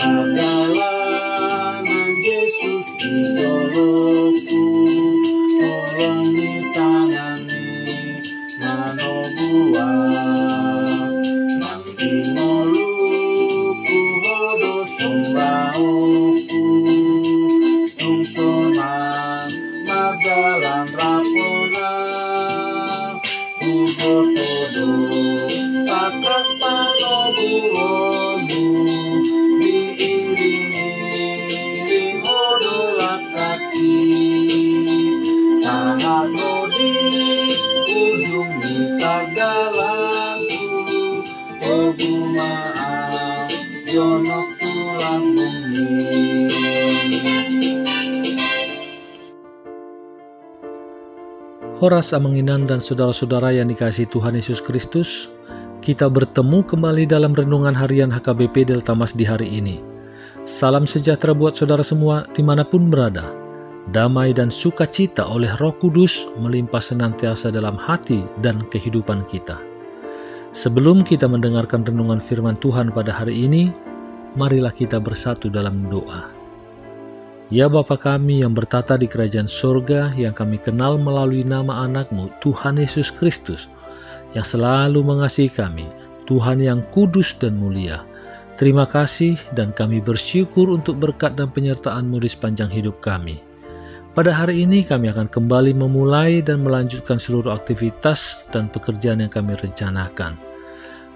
Perjalanan Yesus idolaku, tolong ditangani manobuat nang timoluku hodo sombaoku tungsonan magalang rapona ugotodo takas panobuomu diiringi hodo lakati sangat rodi ujung mitagalanku ogumaan yonok tulang bumi. Horas Amanginan dan saudara-saudara yang dikasihi Tuhan Yesus Kristus, kita bertemu kembali dalam renungan harian HKBP Deltamas di hari ini. Salam sejahtera buat saudara semua dimanapun berada. Damai dan sukacita oleh Roh Kudus melimpah senantiasa dalam hati dan kehidupan kita. Sebelum kita mendengarkan renungan firman Tuhan pada hari ini, marilah kita bersatu dalam doa. Ya Bapa kami yang bertata di kerajaan surga, yang kami kenal melalui nama anak-Mu, Tuhan Yesus Kristus, yang selalu mengasihi kami, Tuhan yang kudus dan mulia. Terima kasih dan kami bersyukur untuk berkat dan penyertaan-Mu di sepanjang hidup kami. Pada hari ini kami akan kembali memulai dan melanjutkan seluruh aktivitas dan pekerjaan yang kami rencanakan.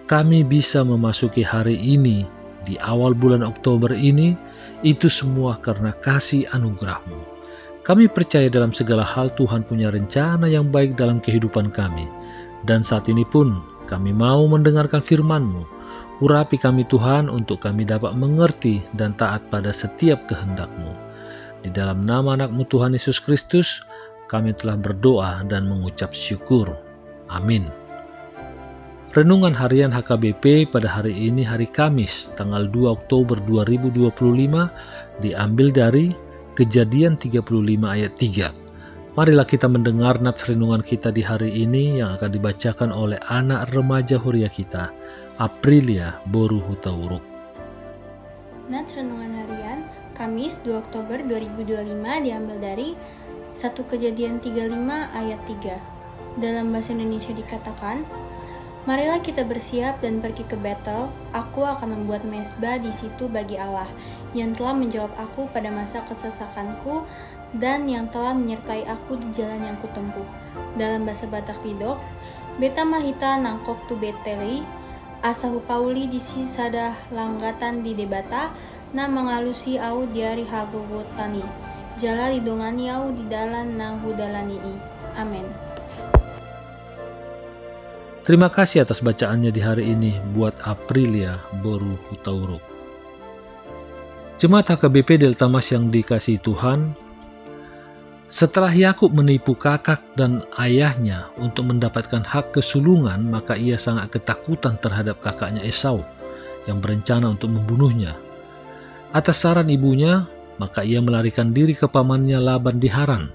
Kami bisa memasuki hari ini di awal bulan Oktober ini, itu semua karena kasih anugerah-Mu. Kami percaya dalam segala hal Tuhan punya rencana yang baik dalam kehidupan kami. Dan saat ini pun kami mau mendengarkan firman-Mu. Urapi kami Tuhan untuk kami dapat mengerti dan taat pada setiap kehendak-Mu. Di dalam nama anak-Mu Tuhan Yesus Kristus, kami telah berdoa dan mengucap syukur. Amin. Renungan harian HKBP pada hari ini hari Kamis, tanggal 2 Oktober 2025, diambil dari Kejadian 35 ayat 3. Marilah kita mendengar nats renungan kita di hari ini yang akan dibacakan oleh anak remaja Huria kita, Aprilia Boru Hutauruk. Nats renungan harian Kamis 2 Oktober 2025 diambil dari 1 Kejadian 35 ayat 3. Dalam bahasa Indonesia dikatakan, marilah kita bersiap dan pergi ke Betel. Aku akan membuat mezbah di situ bagi Allah, yang telah menjawab aku pada masa kesesakanku dan yang telah menyertai aku di jalan yang kutempuh. Dalam bahasa Batak Tidok, Beta mahita nangkok tu beteli, asahu pauli di sisada langgatan di debata, na mengalusi au diari hagogotani, jala lidongani au di dalan na hudalani i. Amin. Terima kasih atas bacaannya di hari ini buat Aprilia Boru Hutauruk. Jemaat HKBP Deltamas yang dikasihi Tuhan, setelah Yakub menipu kakak dan ayahnya untuk mendapatkan hak kesulungan, maka ia sangat ketakutan terhadap kakaknya Esau yang berencana untuk membunuhnya. Atas saran ibunya, maka ia melarikan diri ke pamannya Laban di Haran.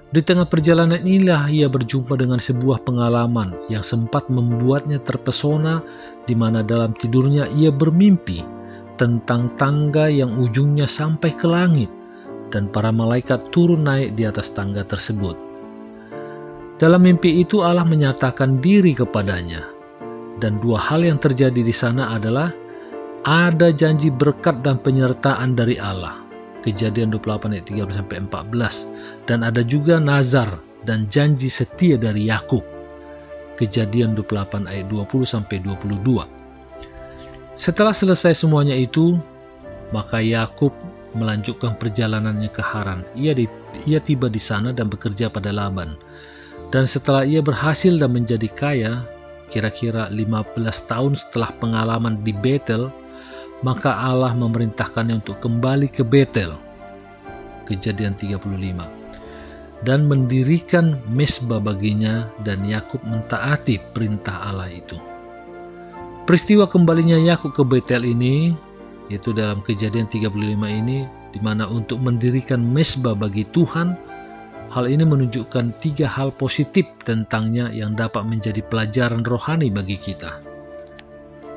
Di tengah perjalanan inilah ia berjumpa dengan sebuah pengalaman yang sempat membuatnya terpesona, di mana dalam tidurnya ia bermimpi tentang tangga yang ujungnya sampai ke langit dan para malaikat turun naik di atas tangga tersebut. Dalam mimpi itu Allah menyatakan diri kepadanya, dan dua hal yang terjadi di sana adalah ada janji berkat dan penyertaan dari Allah. Kejadian 28 ayat 13-14, dan ada juga nazar dan janji setia dari Yakub. Kejadian 28 ayat 20-22. Setelah selesai semuanya itu, maka Yakub melanjutkan perjalanannya ke Haran. Ia tiba di sana dan bekerja pada Laban. Dan setelah ia berhasil dan menjadi kaya, kira-kira 15 tahun setelah pengalaman di Betel, maka Allah memerintahkannya untuk kembali ke Betel. Kejadian 35. Dan mendirikan mezbah baginya, dan Yakub mentaati perintah Allah itu. Peristiwa kembalinya Yakub ke Betel ini, yaitu dalam Kejadian 35 ini, di mana untuk mendirikan mezbah bagi Tuhan, hal ini menunjukkan 3 hal positif tentangnya yang dapat menjadi pelajaran rohani bagi kita.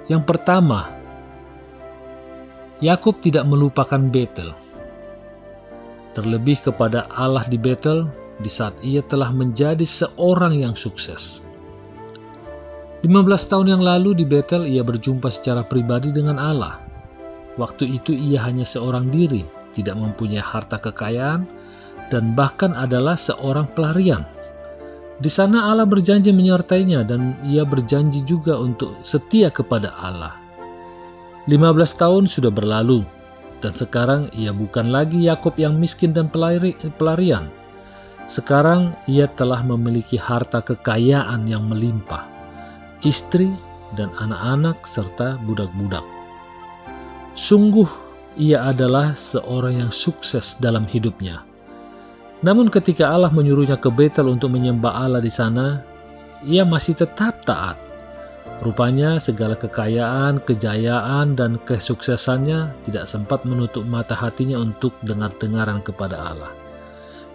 Yang pertama, Yakub tidak melupakan Betel, terlebih kepada Allah di Betel di saat ia telah menjadi seorang yang sukses. 15 tahun yang lalu di Betel ia berjumpa secara pribadi dengan Allah. Waktu itu ia hanya seorang diri, tidak mempunyai harta kekayaan, dan bahkan adalah seorang pelarian. Di sana Allah berjanji menyertainya dan ia berjanji juga untuk setia kepada Allah. 15 tahun sudah berlalu dan sekarang ia bukan lagi Yakub yang miskin dan pelarian. Sekarang ia telah memiliki harta kekayaan yang melimpah, istri dan anak-anak serta budak-budak. Sungguh ia adalah seorang yang sukses dalam hidupnya. Namun ketika Allah menyuruhnya ke Betel untuk menyembah Allah di sana, ia masih tetap taat. Rupanya segala kekayaan, kejayaan, dan kesuksesannya tidak sempat menutup mata hatinya untuk dengar-dengaran kepada Allah.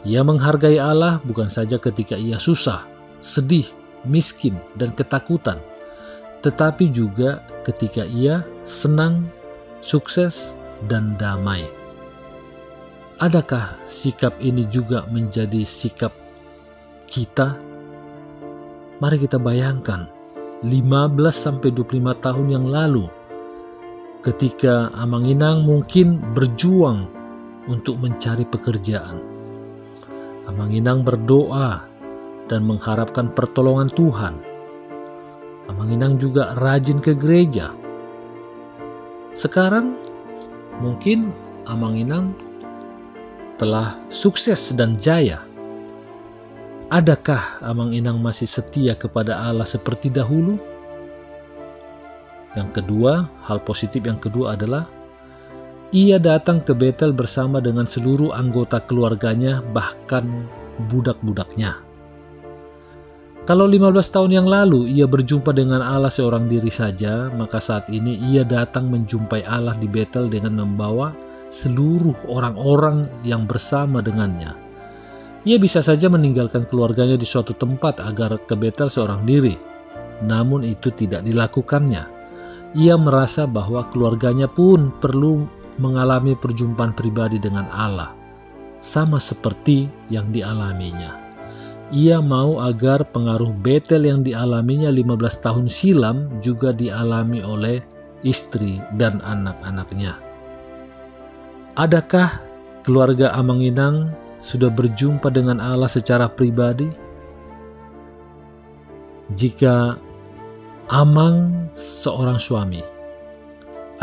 Ia menghargai Allah bukan saja ketika ia susah, sedih, miskin, dan ketakutan, tetapi juga ketika ia senang, sukses, dan damai. Adakah sikap ini juga menjadi sikap kita? Mari kita bayangkan 15-25 tahun yang lalu ketika Amang Inang mungkin berjuang untuk mencari pekerjaan. Amang Inang berdoa dan mengharapkan pertolongan Tuhan. Amang Inang juga rajin ke gereja. Sekarang mungkin Amang Inang telah sukses dan jaya. Adakah Amang Inang masih setia kepada Allah seperti dahulu? Yang kedua, hal positif yang kedua adalah ia datang ke Betel bersama dengan seluruh anggota keluarganya, bahkan budak-budaknya. Kalau 15 tahun yang lalu ia berjumpa dengan Allah seorang diri saja, maka saat ini ia datang menjumpai Allah di Betel dengan membawa seluruh orang-orang yang bersama dengannya. Ia bisa saja meninggalkan keluarganya di suatu tempat agar ke Betel seorang diri. Namun itu tidak dilakukannya. Ia merasa bahwa keluarganya pun perlu mengalami perjumpaan pribadi dengan Allah, sama seperti yang dialaminya. Ia mau agar pengaruh Betel yang dialaminya 15 tahun silam juga dialami oleh istri dan anak-anaknya. Adakah keluarga Amang Inang sudah berjumpa dengan Allah secara pribadi? Jika Amang seorang suami,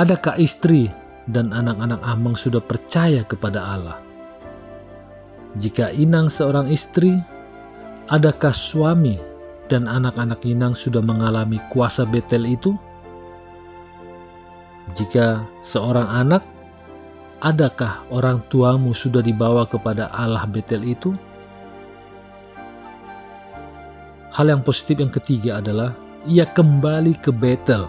adakah istri dan anak-anak Amang sudah percaya kepada Allah? Jika Inang seorang istri, adakah suami dan anak-anak Inang sudah mengalami kuasa Betel itu? Jika seorang anak, adakah orang tuamu sudah dibawa kepada Allah Betel itu? Hal yang positif yang ketiga adalah ia kembali ke Betel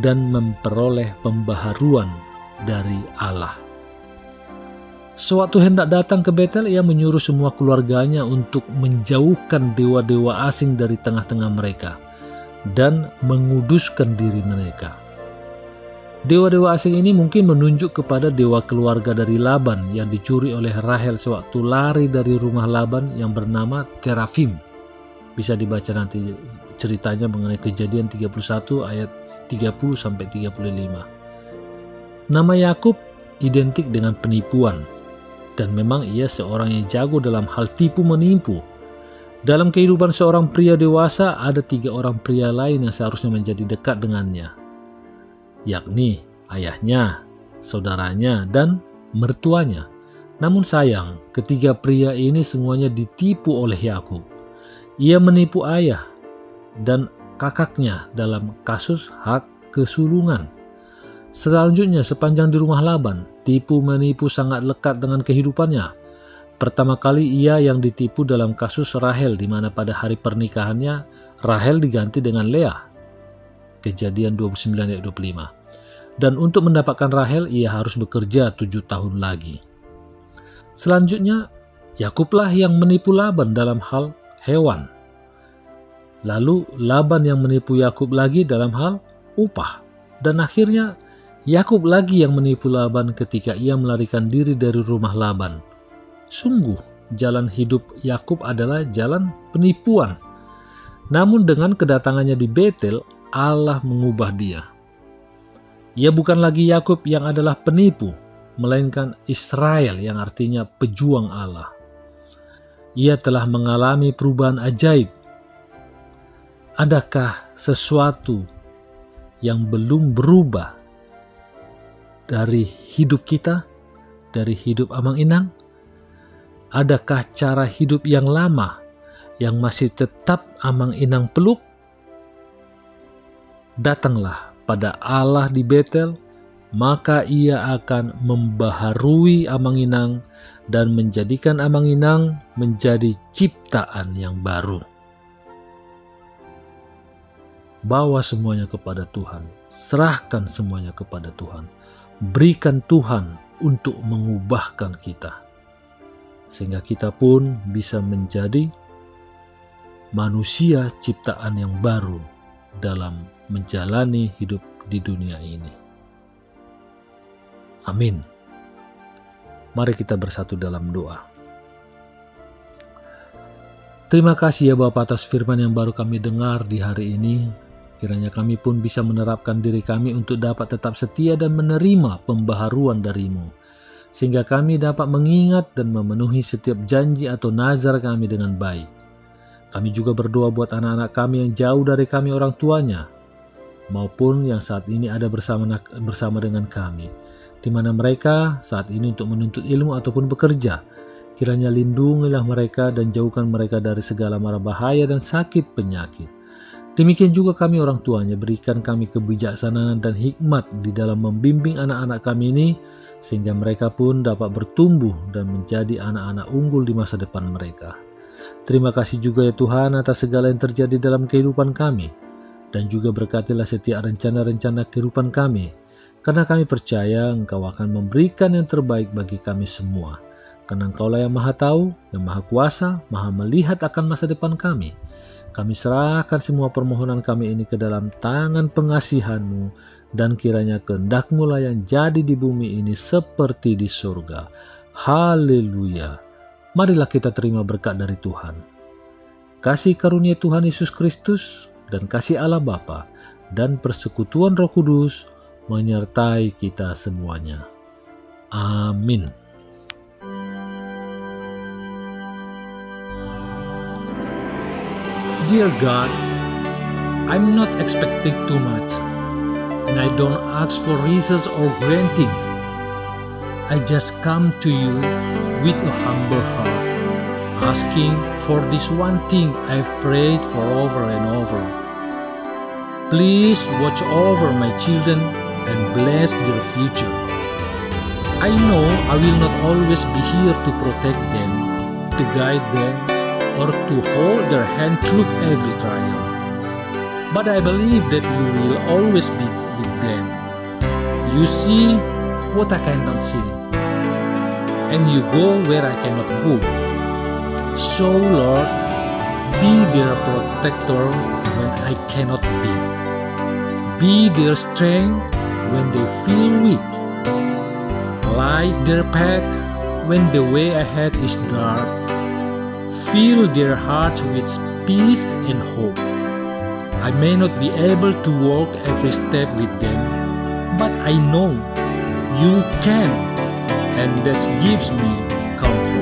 dan memperoleh pembaharuan dari Allah. Sewaktu hendak datang ke Betel, ia menyuruh semua keluarganya untuk menjauhkan dewa-dewa asing dari tengah-tengah mereka dan menguduskan diri mereka. Dewa-dewa asing ini mungkin menunjuk kepada dewa keluarga dari Laban yang dicuri oleh Rahel sewaktu lari dari rumah Laban yang bernama Terafim. Bisa dibaca nanti ceritanya mengenai Kejadian 31 ayat 30-35. Nama Yakub identik dengan penipuan, dan memang ia seorang yang jago dalam hal tipu menipu. Dalam kehidupan seorang pria dewasa ada 3 orang pria lain yang seharusnya menjadi dekat dengannya, yakni ayahnya, saudaranya, dan mertuanya. Namun sayang, ketiga pria ini semuanya ditipu oleh Yakub. Ia menipu ayah dan kakaknya dalam kasus hak kesulungan. Selanjutnya, sepanjang di rumah Laban, tipu menipu sangat lekat dengan kehidupannya. Pertama kali ia yang ditipu dalam kasus Rahel, di mana pada hari pernikahannya Rahel diganti dengan Lea. Kejadian 29 ayat 25. Dan untuk mendapatkan Rahel, ia harus bekerja 7 tahun lagi. Selanjutnya, Yakublah yang menipu Laban dalam hal hewan. Lalu Laban yang menipu Yakub lagi dalam hal upah. Dan akhirnya Yakub lagi yang menipu Laban ketika ia melarikan diri dari rumah Laban. Sungguh, jalan hidup Yakub adalah jalan penipuan. Namun dengan kedatangannya di Betel, Allah mengubah dia. Ia bukan lagi Yakub yang adalah penipu, melainkan Israel yang artinya pejuang Allah. Ia telah mengalami perubahan ajaib. Adakah sesuatu yang belum berubah dari hidup kita, dari hidup Amang-Inang? Adakah cara hidup yang lama yang masih tetap Amang-Inang peluk? Datanglah pada Allah di Betel, maka ia akan membaharui Amang-Inang dan menjadikan Amang-Inang menjadi ciptaan yang baru. Bawa semuanya kepada Tuhan, serahkan semuanya kepada Tuhan, berikan Tuhan untuk mengubahkan kita, sehingga kita pun bisa menjadi manusia ciptaan yang baru dalam menjalani hidup di dunia ini. Amin. Mari kita bersatu dalam doa. Terima kasih ya Bapa atas firman yang baru kami dengar di hari ini. Kiranya kami pun bisa menerapkan diri kami untuk dapat tetap setia dan menerima pembaharuan dari-Mu, sehingga kami dapat mengingat dan memenuhi setiap janji atau nazar kami dengan baik. Kami juga berdoa buat anak-anak kami yang jauh dari kami orang tuanya, maupun yang saat ini ada bersama dengan kami, di mana mereka saat ini untuk menuntut ilmu ataupun bekerja. Kiranya lindungilah mereka dan jauhkan mereka dari segala mara bahaya dan sakit penyakit. Demikian juga kami orang tuanya, berikan kami kebijaksanaan dan hikmat di dalam membimbing anak-anak kami ini, sehingga mereka pun dapat bertumbuh dan menjadi anak-anak unggul di masa depan mereka. Terima kasih juga ya Tuhan atas segala yang terjadi dalam kehidupan kami, dan juga berkatilah setiap rencana-rencana kehidupan kami, karena kami percaya Engkau akan memberikan yang terbaik bagi kami semua, karena Engkaulah yang Maha Tahu, yang Maha Kuasa, Maha melihat akan masa depan kami. Kami serahkan semua permohonan kami ini ke dalam tangan pengasihan-Mu, dan kiranya kehendak-Mu lah yang jadi di bumi ini seperti di surga. Haleluya. Marilah kita terima berkat dari Tuhan. Kasih karunia Tuhan Yesus Kristus dan kasih Allah Bapa dan persekutuan Roh Kudus menyertai kita semuanya. Amin. Dear God, I'm not expecting too much, and I don't ask for riches or grand things. I just come to you with a humble heart, asking for this one thing I've prayed for over and over. Please watch over my children and bless their future. I know I will not always be here to protect them, to guide them, or to hold their hand through every trial. But I believe that you will always be with them. You see what I cannot see, and you go where I cannot go. So Lord, be their protector when I cannot be. Be their strength when they feel weak. Light their path when the way ahead is dark. Fill their hearts with peace and hope. I may not be able to walk every step with them, but I know you can, and that gives me comfort.